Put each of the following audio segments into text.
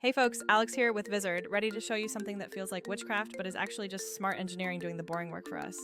Hey folks, Alex here with Vizard, ready to show you something that feels like witchcraft but is actually just smart engineering doing the boring work for us.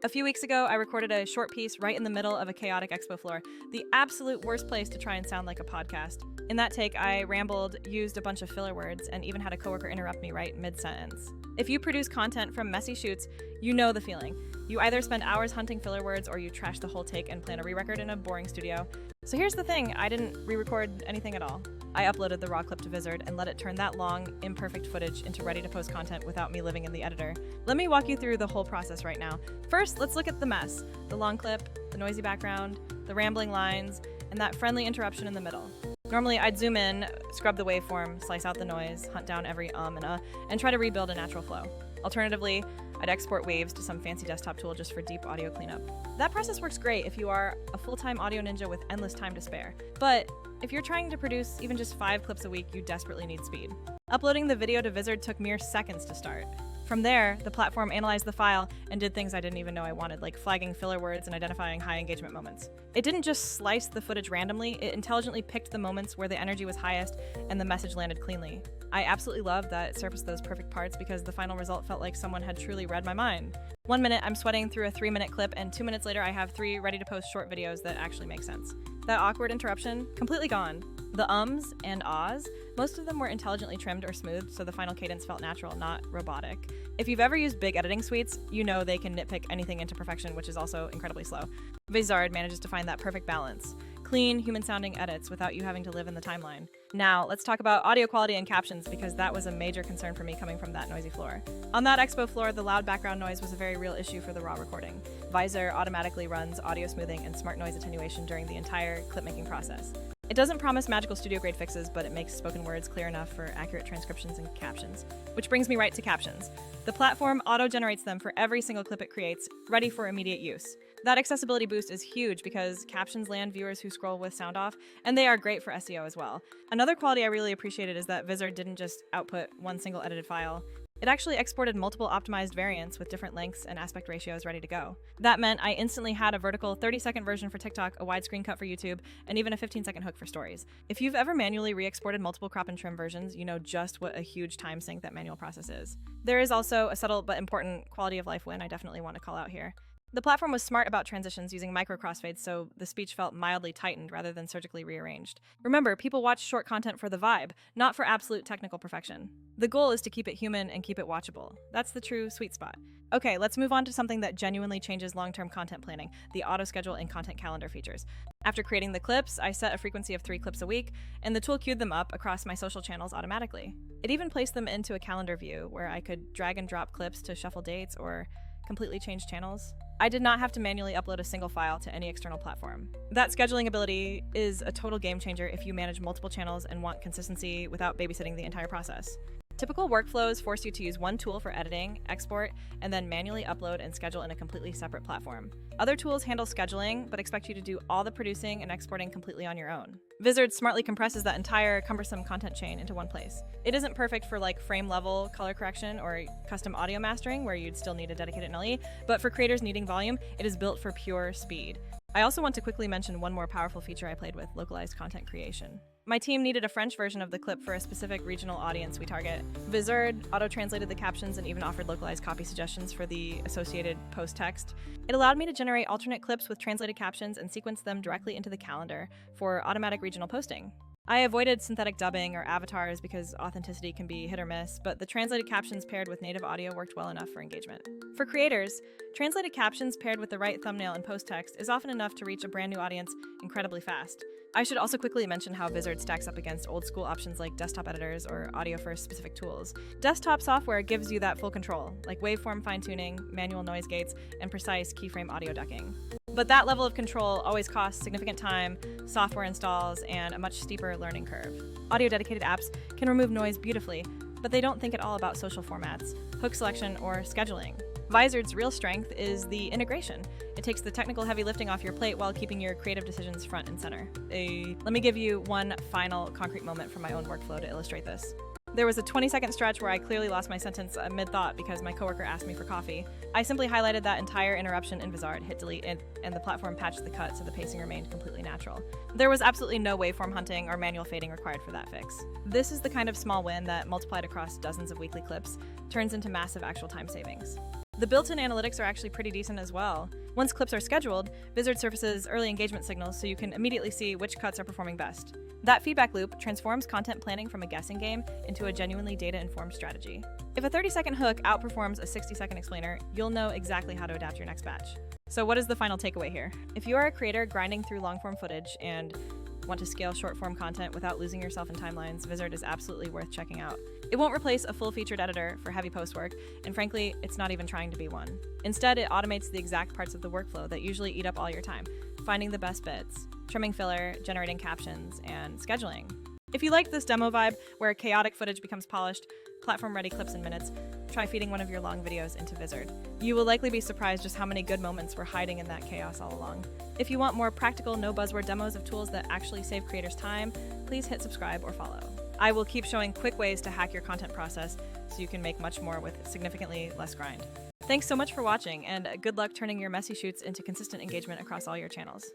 A few weeks ago, I recorded a short piece right in the middle of a chaotic expo floor, the absolute worst place to try and sound like a podcast. In that take, I rambled, used a bunch of filler words, and even had a coworker interrupt me right mid-sentence. If you produce content from messy shoots, you know the feeling. You either spend hours hunting filler words or you trash the whole take and plan a re-record in a boring studio. So here's the thing, I didn't re-record anything at all. I uploaded the raw clip to Vizard and let it turn that long, imperfect footage into ready-to-post content without me living in the editor. Let me walk you through the whole process right now. First, let's look at the mess. The long clip, the noisy background, the rambling lines, and that friendly interruption in the middle. Normally, I'd zoom in, scrub the waveform, slice out the noise, hunt down every and try to rebuild a natural flow. Alternatively, I'd export waves to some fancy desktop tool just for deep audio cleanup. That process works great if you are a full-time audio ninja with endless time to spare. But if you're trying to produce even just 5 clips a week, you desperately need speed. Uploading the video to Vizard took mere seconds to start. From there, the platform analyzed the file and did things I didn't even know I wanted, like flagging filler words and identifying high engagement moments. It didn't just slice the footage randomly, it intelligently picked the moments where the energy was highest and the message landed cleanly. I absolutely love that it surfaced those perfect parts because the final result felt like someone had truly read my mind. 1 minute, I'm sweating through a 3-minute clip, and 2 minutes later, I have 3 ready-to-post short videos that actually make sense. That awkward interruption, completely gone. The ums and ahs, most of them were intelligently trimmed or smoothed, so the final cadence felt natural, not robotic. If you've ever used big editing suites, you know they can nitpick anything into perfection, which is also incredibly slow. Vizard manages to find that perfect balance. Clean, human-sounding edits without you having to live in the timeline. Now, let's talk about audio quality and captions because that was a major concern for me coming from that noisy floor. On that expo floor, the loud background noise was a very real issue for the raw recording. Vizard automatically runs audio smoothing and smart noise attenuation during the entire clip-making process. It doesn't promise magical studio-grade fixes, but it makes spoken words clear enough for accurate transcriptions and captions. Which brings me right to captions. The platform auto-generates them for every single clip it creates, ready for immediate use. That accessibility boost is huge because captions land viewers who scroll with sound off, and they are great for SEO as well. Another quality I really appreciated is that Vizard didn't just output one single edited file. It actually exported multiple optimized variants with different lengths and aspect ratios ready to go. That meant I instantly had a vertical 30-second version for TikTok, a widescreen cut for YouTube, and even a 15-second hook for stories. If you've ever manually re-exported multiple crop and trim versions, you know just what a huge time sink that manual process is. There is also a subtle but important quality of life win I definitely want to call out here. The platform was smart about transitions using micro crossfades, so the speech felt mildly tightened rather than surgically rearranged. Remember, people watch short content for the vibe, not for absolute technical perfection. The goal is to keep it human and keep it watchable. That's the true sweet spot. Okay, let's move on to something that genuinely changes long-term content planning, the auto-schedule and content calendar features. After creating the clips, I set a frequency of 3 clips a week, and the tool queued them up across my social channels automatically. It even placed them into a calendar view where I could drag and drop clips to shuffle dates or completely change channels. I did not have to manually upload a single file to any external platform. That scheduling ability is a total game changer if you manage multiple channels and want consistency without babysitting the entire process. Typical workflows force you to use one tool for editing, export, and then manually upload and schedule in a completely separate platform. Other tools handle scheduling, but expect you to do all the producing and exporting completely on your own. Vizard smartly compresses that entire cumbersome content chain into one place. It isn't perfect for like frame level color correction or custom audio mastering where you'd still need a dedicated NLE, but for creators needing volume, it is built for pure speed. I also want to quickly mention one more powerful feature I played with, localized content creation. My team needed a French version of the clip for a specific regional audience we target. Vizard auto-translated the captions and even offered localized copy suggestions for the associated post text. It allowed me to generate alternate clips with translated captions and sequence them directly into the calendar for automatic regional posting. I avoided synthetic dubbing or avatars because authenticity can be hit or miss, but the translated captions paired with native audio worked well enough for engagement. For creators, translated captions paired with the right thumbnail and post text is often enough to reach a brand new audience incredibly fast. I should also quickly mention how Vizard stacks up against old school options like desktop editors or audio for specific tools. Desktop software gives you that full control, like waveform fine-tuning, manual noise gates, and precise keyframe audio ducking. But that level of control always costs significant time, software installs, and a much steeper learning curve. Audio-dedicated apps can remove noise beautifully, but they don't think at all about social formats, hook selection, or scheduling. Vizard's real strength is the integration. It takes the technical heavy lifting off your plate while keeping your creative decisions front and center. Let me give you one final concrete moment from my own workflow to illustrate this. There was a 20-second stretch where I clearly lost my sentence mid-thought because my coworker asked me for coffee. I simply highlighted that entire interruption in Vizard, hit delete, and the platform patched the cut so the pacing remained completely natural. There was absolutely no waveform hunting or manual fading required for that fix. This is the kind of small win that, multiplied across dozens of weekly clips, turns into massive actual time savings. The built-in analytics are actually pretty decent as well. Once clips are scheduled, Vizard surfaces early engagement signals so you can immediately see which cuts are performing best. That feedback loop transforms content planning from a guessing game into a genuinely data-informed strategy. If a 30-second hook outperforms a 60-second explainer, you'll know exactly how to adapt your next batch. So what is the final takeaway here? If you are a creator grinding through long-form footage and want to scale short-form content without losing yourself in timelines, Vizard is absolutely worth checking out. It won't replace a full-featured editor for heavy post work, and frankly, it's not even trying to be one. Instead, it automates the exact parts of the workflow that usually eat up all your time, finding the best bits, trimming filler, generating captions, and scheduling. If you like this demo vibe, where chaotic footage becomes polished, platform-ready clips in minutes, try feeding one of your long videos into Vizard. You will likely be surprised just how many good moments were hiding in that chaos all along. If you want more practical, no-buzzword demos of tools that actually save creators time, please hit subscribe or follow. I will keep showing quick ways to hack your content process so you can make much more with significantly less grind. Thanks so much for watching, and good luck turning your messy shoots into consistent engagement across all your channels.